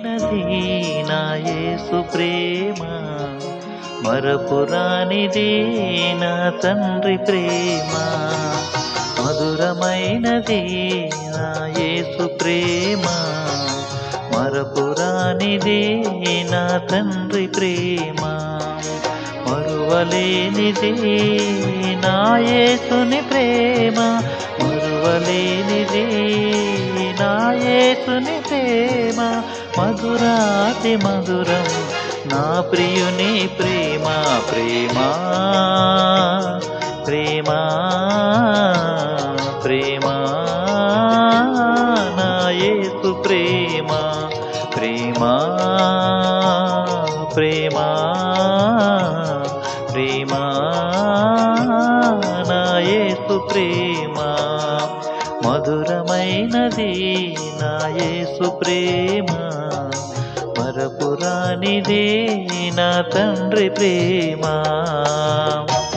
నది నా యేసు ప్రేమ మరపురానిది నా తండ్రి ప్రేమ మధురమైనది నా యేసు ప్రేమ మరపురానిది నా తండ్రి ప్రేమ మరువలేనిది నా యేసుని ప్రేమ మరువలేనిది నా యేసుని ప్రేమ మధురాతి మధురం నా ప్రియుని ప్రేమ ప్రేమ ప్రేమ ప్రేమ నా యేసు ప్రేమ ప్రేమ ప్రేమ ప్రేమ నా యేసు ప్రేమ మధురమైనది నా యేసు ప్రేమ మరపురానిది నా తండ్రి ప్రేమ.